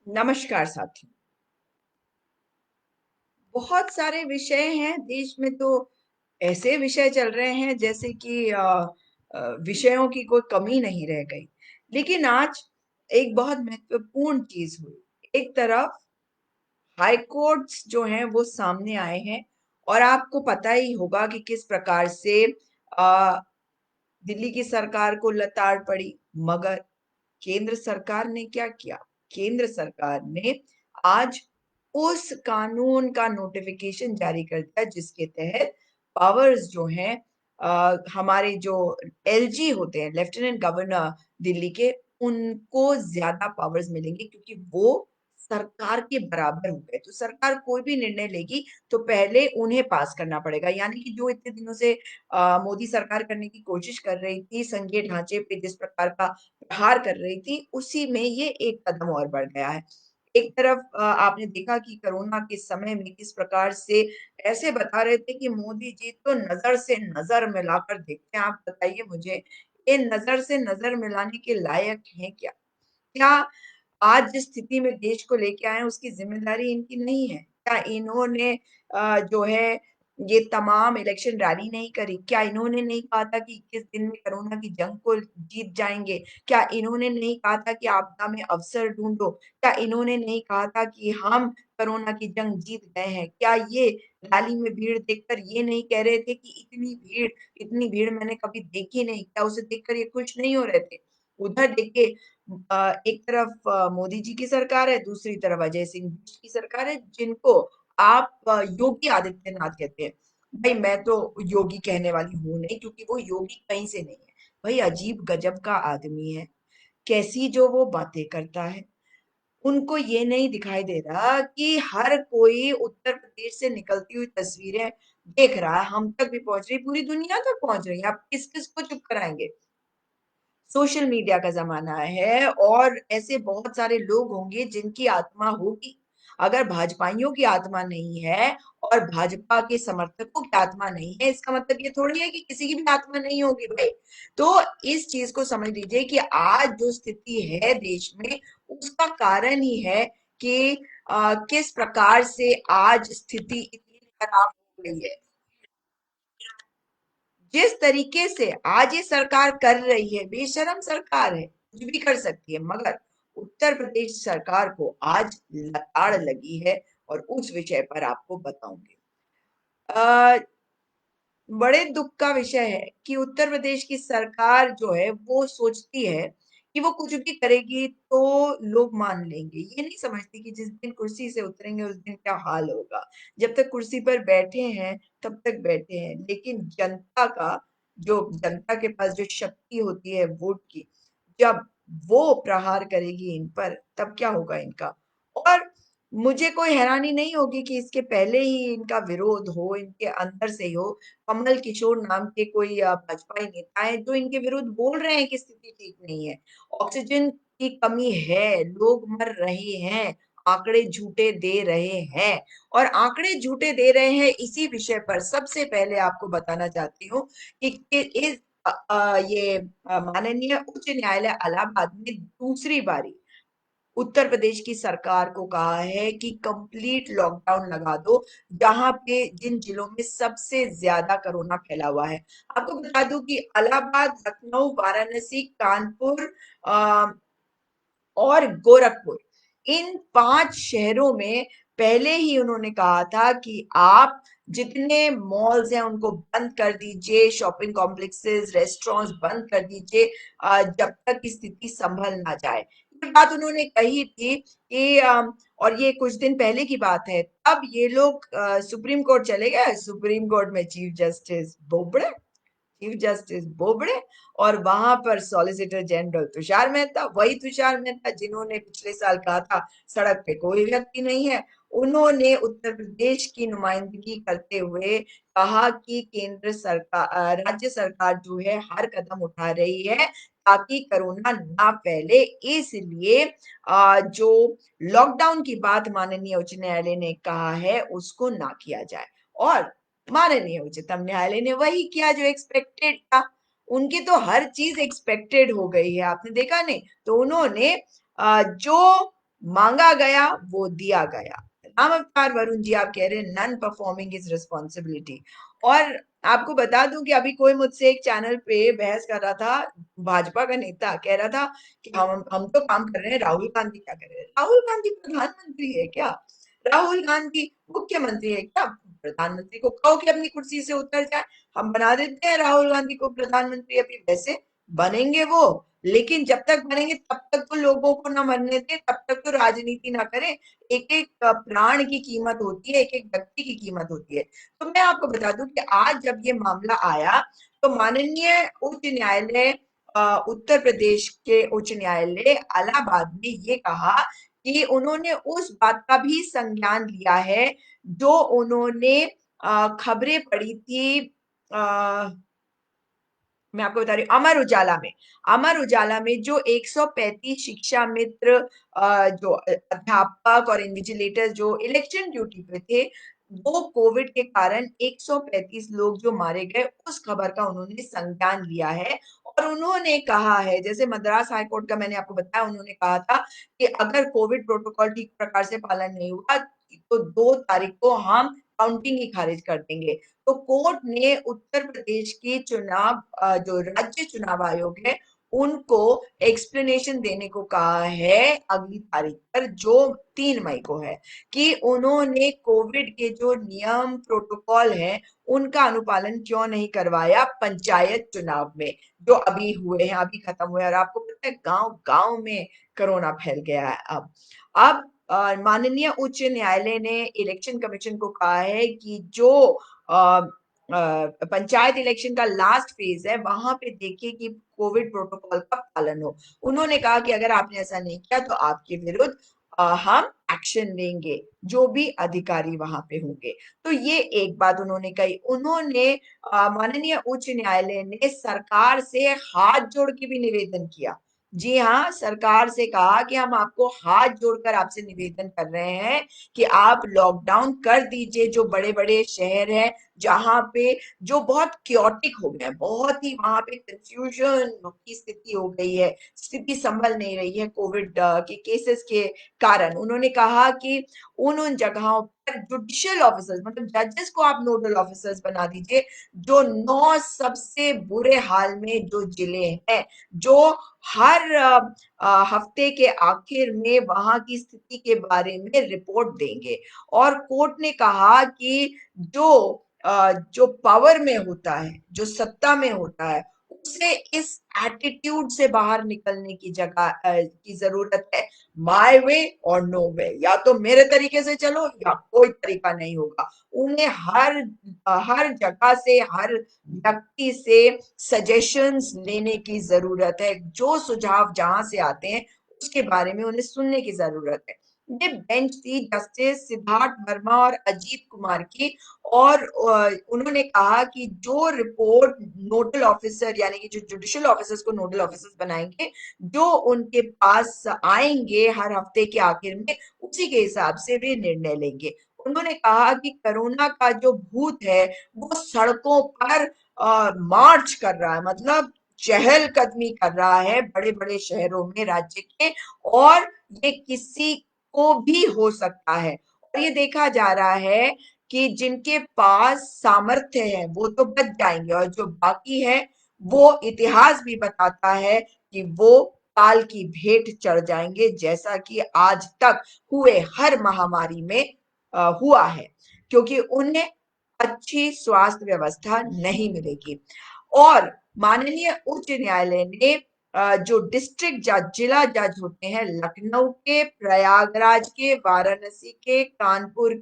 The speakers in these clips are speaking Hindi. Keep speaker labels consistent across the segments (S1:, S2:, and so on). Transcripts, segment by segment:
S1: नमस्कार साथियों। बहुत सारे विषय हैं देश में तो ऐसे विषय चल रहे हैं जैसे कि विषयों की कोई कमी नहीं रह गई। लेकिन आज एक बहुत महत्वपूर्ण चीज़ हुई। एक तरफ हाई कोर्ट्स जो हैं वो सामने आए हैं और आपको पता ही होगा कि किस प्रकार से दिल्ली की सरकार को लताड़ पड़ी। मगर केंद्र सरकार ने क्या किया? केंद्र सरकार ने आज उस कानून का नोटिफ़िकेशन जारी कर दिया जिसके तहत पावर्स जो हैं हमारे जो एलजी होते हैं, लेफ्टिनेंट गवर्नर दिल्ली के, उनको ज़्यादा पावर्स मिलेंगी क्योंकि वो सरकार के बराबर हो गए। तो सरकार कोई भी निर्णय लेगी तो पहले उन्हें पास करना पड़ेगा। यानी कि जो इतने दिनों से मोदी सरकार करने की कोशिश कर रही थी, संघीय ढांचे पे जिस प्रकार का प्रहार कर रही थी, उसी में ये एक कदम और बढ़ गया है। एक तरफ आपने देखा कि कोरोना के समय में किस प्रकार से ऐसे बता रहे थे कि मोदी जी तो नज़र से नज़र मिलाकर देखते हैं। आप बताइए मुझे, ये नज़र से नज़र मिलाने के लायक हैं क्या? क्या आज जिस स्थिति में देश को लेके आए हैं उसकी ज़िम्मेदारी इनकी नहीं है? क्या इन्होंने जो है ये तमाम इलेक्शन रैली नहीं करी? क्या इन्होंने नहीं कहा था कि 21 दिन में कोरोना की जंग को जीत जाएँगे? क्या इन्होंने नहीं कहा था कि आपदा में अवसर ढूँढो? क्या इन्होंने नहीं कहा था कि हम कोरोना की जंग जीत गए हैं? क्या ये रैली में भीड़ देखकर ये नहीं कह रहे थे कि इतनी भीड़ मैंने कभी देखी नहीं? क्या उसे देखकर ये खुश नहीं हो रहे थे? उधर देखिए एक तरफ मोदी जी की सरकार है, दूसरी तरफ अजय सिंह जी की सरकार है, जिनको आप योगी आदित्यनाथ कहते हैं। भई मैं तो योगी कहने वाली हूँ नहीं क्योंकि वो योगी कहीं से नहीं है। भई अजीब-गज़ब का आदमी है। कैसी जो वो बातें करता है। उनको ये नहीं दिखाई दे रहा कि हर कोई उत्तर प्रदेश से निकलती हुई तस्वीरें देख रहा है, हम तक भी पहुँच रही, पूरी दुनिया तक पहुँच रही है। आप किस-किस को चुप कराएँगे? सोशल मीडिया का ज़माना है और ऐसे बहुत सारे लोग होंगे जिनकी आत्मा होगी। अगर भाजपाइयों की आत्मा नहीं है और भाजपा के समर्थकों की आत्मा नहीं है, इसका मतलब ये थोड़ी है कि किसी की भी आत्मा नहीं होगी भई। तो इस चीज़ को समझ लीजिए कि आज जो स्थिति है देश में, उसका कारण ही है कि किस प्रकार से आज स्थिति इतनी खराब हो गई है। जिस तरीके से आज ये सरकार कर रही है, बेशर्म सरकार है, कुछ भी कर सकती है, मगर उत्तर प्रदेश सरकार को आज लताड़ लगी है और उस विषय पर आपको बताऊँगी। अ, बड़े दुःख का विषय है कि उत्तर प्रदेश की सरकार जो है, वो सोचती है कि वो कुछ भी करेगी तो लोग मान लेंगे। ये नहीं समझती कि जिस दिन कुर्सी से उतरेंगे उस दिन क्या हाल होगा। जब तक कुर्सी पर बैठे हैं, तब तक बैठे हैं, लेकिन जनता के पास जो शक्ति होती है वोट की, जब वो प्रहार करेगी इन पर, तब क्या होगा इनका? और मुझे कोई हैरानी नहीं होगी कि इसके पहले ही इनका विरोध हो, इनके अंदर से ही हो। कमल किशोर नाम के कोई भाजपाई नेता हैं जो इनके विरुद्ध बोल रहे हैं कि स्थिति ठीक नहीं है। ऑक्सीजन की कमी है, लोग मर रहे हैं, आंकड़े झूठे दे रहे हैं और आंकड़े झूठे दे रहे हैं इसी विषय पर सबसे पहले आपको बताना चाहती हूँ कि ये माननीय उच्च न्यायालय इलाहाबाद ने दूसरी बारी उत्तर प्रदेश की सरकार को कहा है कि कंप्लीट लॉकडाउन लगा दो, जहाँ पे जिन जिलों में सबसे ज़्यादा कोरोना फैला हुआ है। आपको बता दूँ कि इलाहाबाद, लखनऊ, वाराणसी, कानपुर अ, और गोरखपुर, इन 5 शहरों में पहले ही उन्होंने कहा था कि आप जितने मॉल्स हैं उनको बंद कर दीजिए, शॉपिंग कॉम्प्लेक्सेस, रेस्टोरेंट्स बंद कर दीजिए जब तक स्थिति संभल ना जाए। ये बात उन्होंने कही थी कि और ये कुछ दिन पहले की बात है। तब ये लोग सुप्रीम कोर्ट चले गए, सुप्रीम कोर्ट में chief justice Bobde chief justice Bobde और वहां पर सॉलिसिटर जनरल तुषार मेहता, वही तुषार मेहता जिन्होंने पिछले साल कहा था सड़क पे कोई व्यक्ति नहीं है, उन्होंने उत्तर प्रदेश की नुमाइंदगी करते हुए कहा कि केंद्र सरकार राज्य सरकार जो है हर कदम उठा रही है ताकि कोरोना ना फैले, इसलिए जो लॉकडाउन की बात माननीय उच्च न्यायालय ने कहा है उसको ना किया जाए और माननीय उच्चतम न्यायालय ने वही किया जो एक्सपेक्टेड था। उनकी तो हर चीज़ एक्सपेक्टेड हो गई है, आपने देखा नहीं? तो उन्होंने जो मांगा गया वो दिया गया। राम अवतार वरुण जी आप कह रहे हैं नन परफॉर्मिंग इज रिस्पॉन्सिबिलिटी। और आपको बता दूं कि अभी कोई मुझसे एक चैनल पे बहस कर रहा था, भाजपा का नेता कह रहा था कि हम तो काम कर रहे हैं, राहुल गांधी क्या कर रहे हैं? राहुल गांधी प्रधानमंत्री है क्या? राहुल गांधी मुख्यमंत्री है क्या? प्रधानमंत्री को कहो कि अपनी कुर्सी से उतर जाए, हम बना देते हैं राहुल गांधी को प्रधानमंत्री। अभी वैसे बनेंगे वो, लेकिन जब तक बनेंगे तब तक तो लोगों को ना मरने दें, तब तक तो राजनीति ना करें। एक एक प्राण की कीमत होती है, एक एक व्यक्ति की कीमत होती है। तो मैं आपको बता दूं कि आज जब ये मामला आया तो माननीय उच्च न्यायालय, उत्तर प्रदेश के उच्च न्यायालय इलाहाबाद ने ये कहा कि उन्होंने उस बात का भी संज्ञान लिया है जो उन्होंने खबरें पढ़ी थी। मैं आपको बता रही हूँ अमर उजाला में जो 135 शिक्षा मित्र, जो अध्यापक और इन्विजिलेटर जो इलेक्शन ड्यूटी पे थे, वो कोविड के कारण 135 लोग जो मारे गए, उस खबर का उन्होंने संज्ञान लिया है। और उन्होंने कहा है, जैसे मद्रास हाई कोर्ट का मैंने आपको बताया, उन्होंने कहा था कि अगर कोविड प्रोटोकॉल ठीक प्रकार से पालन नहीं हुआ तो 2 तारीख को हम काउंटिंग ही खारिज कर देंगे। तो कोर्ट ने उत्तर प्रदेश की चुनाव, जो राज्य चुनाव आयोग है, उनको एक्सप्लेनेशन देने को कहा है अगली तारीख पर, जो 3 मई को है, कि उन्होंने कोविड के जो नियम प्रोटोकॉल है उनका अनुपालन क्यों नहीं करवाया पंचायत चुनाव में, जो अभी हुए हैं, अभी खत्म हुए हैं। और आपको पता है गांव गांव में कोरोना फैल गया है। अब माननीय उच्च न्यायालय ने इलेक्शन कमीशन को कहा है कि जो पंचायत इलेक्शन का लास्ट फेज है, वहां पे देखिए कि कोविड प्रोटोकॉल का पालन हो। उन्होंने कहा कि अगर आपने ऐसा नहीं किया तो आपके विरुद्ध हम एक्शन लेंगे, जो भी अधिकारी वहां पे होंगे। तो ये एक बात उन्होंने कही। उन्होंने माननीय उच्च न्यायालय ने सरकार से हाथ जोड़ के भी निवेदन किया। जी हाँ, सरकार से कहा कि हम आपको हाथ जोड़कर आपसे निवेदन कर रहे हैं कि आप लॉकडाउन कर दीजिए। जो बड़े बड़े शहर हैं जहां पे जो बहुत क्योटिक हो गए हैं, बहुत ही वहां पे कंफ्यूजन की स्थिति हो गई है, स्थिति संभल नहीं रही है कोविड के केसेस के कारण। उन्होंने कहा कि उन उन जगहों पर जुडिशियल ऑफिसर्स, मतलब जजेस को आप नोडल ऑफिसर्स बना दीजिए। जो 9 सबसे बुरे हाल में जो जिले हैं, जो हर हफ्ते के आखिर में वहां की स्थिति के बारे में रिपोर्ट देंगे। और कोर्ट ने कहा कि जो पावर में होता है, जो सत्ता में होता है, उसे इस एटीट्यूड से बाहर निकलने की की जरूरत है। माय वे और नो वे, या तो मेरे तरीके से चलो या कोई तरीका नहीं होगा। उन्हें हर जगह से, हर व्यक्ति से सजेशंस लेने की जरूरत है। जो सुझाव जहां से आते हैं उसके बारे में उन्हें सुनने की जरूरत है। ये बेंच थी जस्टिस सिद्धार्थ वर्मा और अजीत कुमार की। और उन्होंने कहा कि जो रिपोर्ट नोडल ऑफिसर, यानी कि जो जुडिशियल ऑफिसर्स को नोडल ऑफिसर्स बनाएंगे, जो उनके पास आएंगे हर हफ्ते के आखिर में, उसी के हिसाब से वे निर्णय लेंगे। उन्होंने कहा कि कोरोना का जो भूत है वो सड़कों पर मार्च कर रहा है, मतलब चहलकदमी कर रहा है बड़े बड़े शहरों में राज्य के। और ये किसी को भी हो सकता है। और ये देखा जा रहा है कि जिनके पास सामर्थ्य है वो तो बच जाएंगे, और जो बाकी है वो इतिहास भी बताता है कि वो काल की भेंट चढ़ जाएंगे, जैसा कि आज तक हुए हर महामारी में हुआ है, क्योंकि उन्हें अच्छी स्वास्थ्य व्यवस्था नहीं मिलेगी। और माननीय उच्च न्यायालय ने जो डिस्ट्रिक्ट जज, जिला जज होते हैं, लखनऊ के, प्रयागराज के, वाराणसी के, कानपुर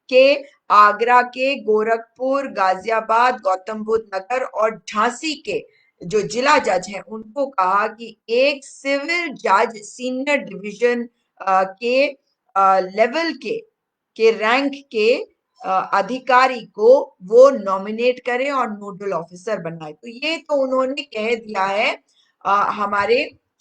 S1: के, आगरा के, गोरखपुर, गाजियाबाद, गौतम बुद्ध नगर और झांसी के जो जिला जज हैं, उनको कहा कि एक सिविल जज सीनियर डिवीजन के लेवल के रैंक के अधिकारी को वो नॉमिनेट करे और नोडल ऑफिसर बनाए। तो ये तो उन्होंने कह दिया है हमारे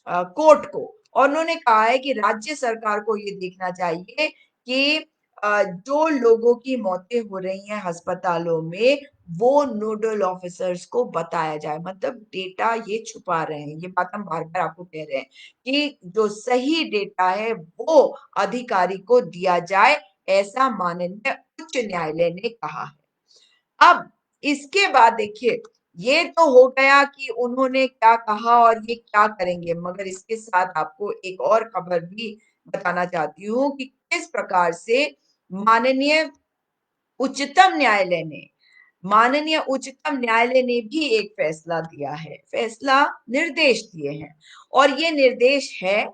S1: कोर्ट को। और उन्होंने कहा है कि राज्य सरकार को ये देखना चाहिए कि जो लोगों की मौतें हो रही हैं अस्पतालों में, वो नोडल ऑफिसर्स को बताया जाए। मतलब डेटा ये छुपा रहे हैं, ये बात हम बार-बार आपको कह रहे हैं कि जो सही डेटा है वो अधिकारी को दिया जाए, ऐसा माननीय उच्च न्यायालय ने कहा है। अब इसके बाद देखिए, ये तो हो गया कि उन्होंने क्या कहा और ये क्या करेंगे, मगर इसके साथ आपको एक और खबर भी बताना चाहती हूँ कि किस प्रकार से माननीय उच्चतम न्यायालय ने माननीय उच्चतम न्यायालय ने भी एक फैसला दिया है, फैसला निर्देश दिए हैं और ये निर्देश है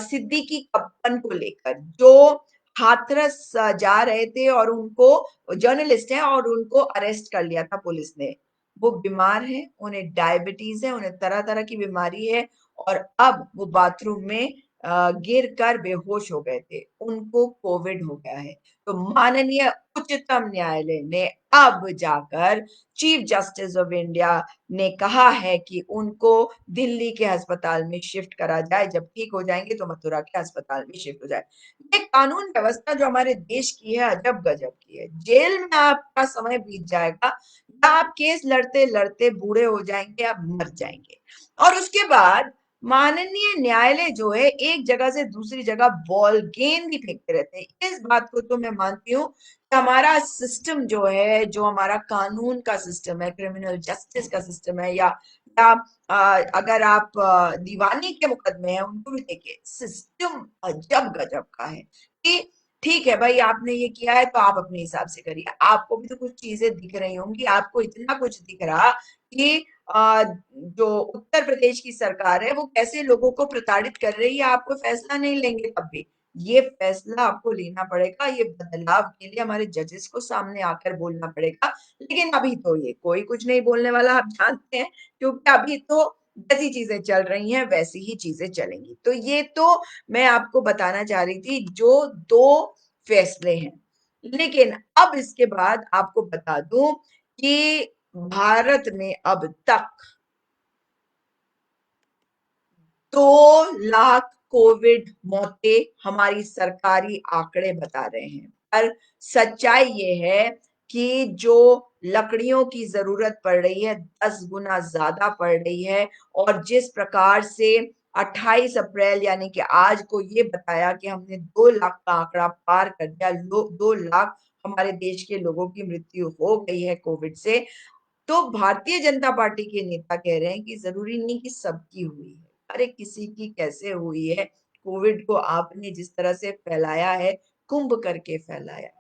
S1: सिद्दीकी कप्पन को लेकर, जो हाथरस जा रहे थे और उनको जर्नलिस्ट हैं और उनको अरेस्ट कर लिया था पुलिस ने। वो बीमार हैं, उन्हें डायबिटीज है, उन्हें तरह-तरह की बीमारी है और अब वो बाथरूम में गिर कर बेहोश हो गए थे। उनको कोविड हो गया है। तो माननीय उच्चतम न्यायालय ने अब जाकर चीफ जस्टिस ऑफ इंडिया ने कहा है कि उनको दिल्ली के अस्पताल में शिफ्ट करा जाए, जब ठीक हो जाएंगे तो मथुरा के अस्पताल में शिफ्ट हो जाए। ये कानून व्यवस्था जो हमारे देश की है, अजब गजब की है। जेल में आपका समय बीत जाएगा या आप केस लड़ते लड़ते बूढ़े हो जाएंगे, आप मर जाएंगे। और उसके बाद माननीय न्यायालय जो है एक जगह से दूसरी जगह बॉल गेंद ही फेंकते रहते हैं। इस बात को तो मैं मानती हूँ कि हमारा सिस्टम जो है, जो हमारा कानून का सिस्टम है, क्रिमिनल जस्टिस का सिस्टम है, या अगर आप दीवानी के मुकदमे हैं उनको भी देखिए, सिस्टम अजब गजब का है कि ठीक है भाई, आपने ये किया है तो आप अपने हिसाब से करिए। आपको भी तो कुछ चीजें दिख रही होंगी, आपको इतना कुछ दिख रहा कि जो उत्तर प्रदेश की सरकार है वो कैसे लोगों को प्रताड़ित कर रही है, आपको फैसला नहीं लेंगे तब भी। ये फैसला आपको लेना पड़ेगा, ये बदलाव के लिए हमारे जजेस को सामने आकर बोलना पड़ेगा। लेकिन अभी तो ये कोई कुछ नहीं बोलने वाला, आप जानते हैं, क्योंकि अभी तो जैसी चीजें चल रही हैं वैसी ही चीजें चलेंगी। तो ये तो मैं आपको बताना चाह रही थी जो दो फैसले हैं। लेकिन अब इसके बाद आपको बता दूं कि भारत में अब तक 2 लाख कोविड मौतें हमारी सरकारी आंकड़े बता रहे हैं। पर सच्चाई ये है कि जो लकड़ियों की जरूरत पड़ रही है 10 गुना ज्यादा पड़ रही है। और जिस प्रकार से 28 अप्रैल यानी कि आज को ये बताया कि हमने 2 लाख का आंकड़ा पार कर दिया, 2 लाख हमारे देश के लोगों की मृत्यु हो गई है कोविड से। तो भारतीय जनता पार्टी के नेता कह रहे हैं कि जरूरी नहीं कि सबकी हुई है। अरे किसी की कैसे हुई है? कोविड को आपने जिस तरह से फैलाया है, कुंभ करके फैलाया है,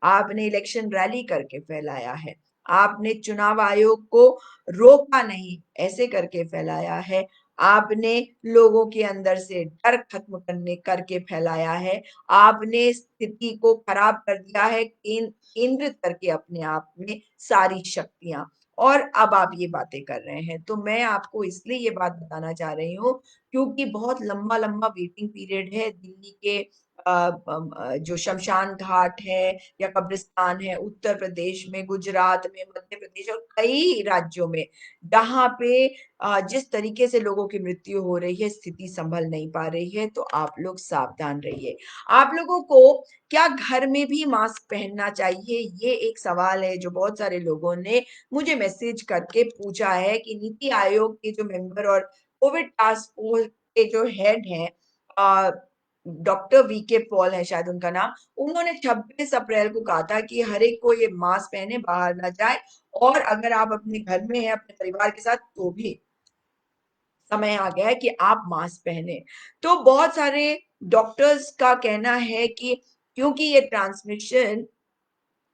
S1: आपने इलेक्शन रैली करके फैलाया है, आपने चुनाव आयोग को रोका नहीं ऐसे करके फैलाया है, आपने लोगों के अंदर से डर खत्म करने करके फैलाया है, आपने स्थिति को खराब कर दिया है, केंद्रित करके अपने आप में सारी शक्तियां, और अब आप ये बातें कर रहे हैं। तो मैं आपको इसलिए ये बात बताना चाह रही हूँ क्योंकि बहुत लंबा लंबा वेटिंग पीरियड है दिल्ली के जो शमशान घाट है या कब्रिस्तान है, उत्तर प्रदेश में, गुजरात में, मध्य प्रदेश और कई राज्यों में, जहाँ पे जिस तरीके से लोगों की मृत्यु हो रही है, स्थिति संभल नहीं पा रही है। तो आप लोग सावधान रहिए। आप लोगों को क्या घर में भी मास्क पहनना चाहिए? ये एक सवाल है जो बहुत सारे लोगों ने मुझे मैसेज करके पूछा है कि नीति आयोग के जो मेंबर और कोविड टास्क फोर्स के जो हेड हैं, डॉक्टर वीके पॉल है शायद उनका नाम, उन्होंने 26 अप्रैल को कहा था कि हर एक को ये मास्क पहने बाहर ना जाए, और अगर आप अपने घर में हैं अपने परिवार के साथ तो भी समय आ गया है कि आप मास्क पहने। तो बहुत सारे डॉक्टर्स का कहना है कि क्योंकि ये ट्रांसमिशन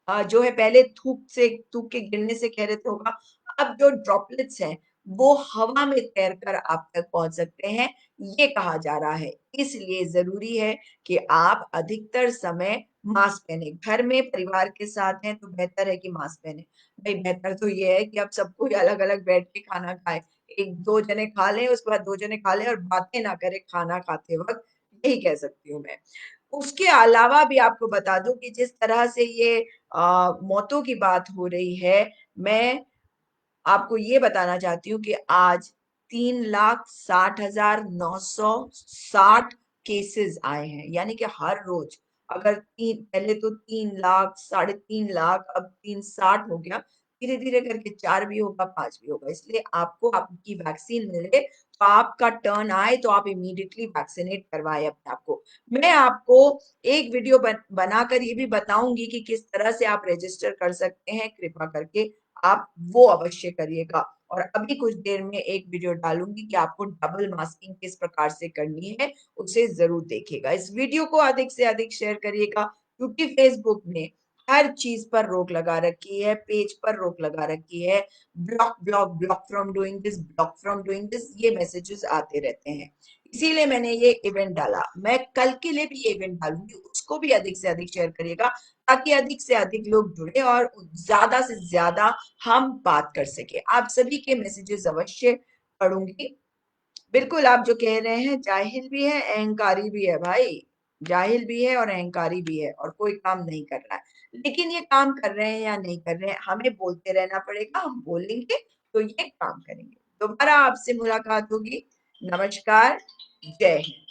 S1: जो है पहले थूक के गिरने से कह रहे थे होगा, अब जो ड्रॉपलेट्स हैं वो हवा में तैरकर आप तक पहुंच सकते हैं, ये कहा जा रहा है। इसलिए जरूरी है कि आप अधिकतर समय मास्क पहने। घर में परिवार के साथ हैं तो बेहतर है कि मास्क पहने। भाई बेहतर तो ये है कि आप सबको अलग अलग बैठ के खाना खाएं, एक दो जने खा लें, उसके बाद दो जने खा लें और बातें ना करें खाना खाते वक्त, यही कह सकती हूँ मैं। उसके अलावा भी आपको बता दूं कि जिस तरह से ये मौतों की बात हो रही है, मैं आपको ये बताना चाहती हूँ कि आज 3,60,960 केसेस आए हैं, यानी कि हर रोज अगर तीन पहले तो 3 लाख, साढ़े 3 लाख, अब 360 हो गया, धीरे-धीरे करके 4 भी होगा, 5 भी होगा। इसलिए आपको आपकी वैक्सीन मिले, तो आपका टर्न आए तो आप इमीडिएटली वैक्सिनेट करवाएँ अपने आप को। मैं आपको एक वीडियो बनाकर ये भी बताऊँगी कि किस तरह से आप रजिस्टर कर सकते हैं, कृपा करके आप वो अवश्य करिएगा। और अभी कुछ देर में एक वीडियो डालूँगी कि आपको डबल मास्किंग किस प्रकार से करनी है, उसे ज़रूर देखिएगा। इस वीडियो को अधिक से अधिक शेयर करिएगा, क्योंकि फेसबुक ने हर चीज़ पर रोक लगा रखी है, पेज पर रोक लगा रखी है। Block, block, block from doing this, block from doing this, ये मैसेजेस आते रहते हैं। इसीलिए मैंने ये इवेंट डाला। मैं कल के लिए भी ये इवेंट डालूँगी, उसको भी अधिक से अधिक शेयर करिएगा, ताकि अधिक से अधिक लोग जुड़े और ज़्यादा से ज़्यादा हम बात कर सकें। आप सभी के मैसेजेस अवश्य पढ़ूँगी। बिल्कुल, आप जो कह रहे हैं, जाहिल भी है, अहंकारी भी है भाई। जाहिल भी है और अहंकारी भी है और कोई काम नहीं कर रहा है। लेकिन ये काम कर रहे हैं या नहीं कर रहे हैं, हमें बोलते रहना पड़ेगा, हम बोलेंगे तो ये काम करेंगे। दोबारा आपसे मुलाकात होगी। नमस्कार, जय हिंद।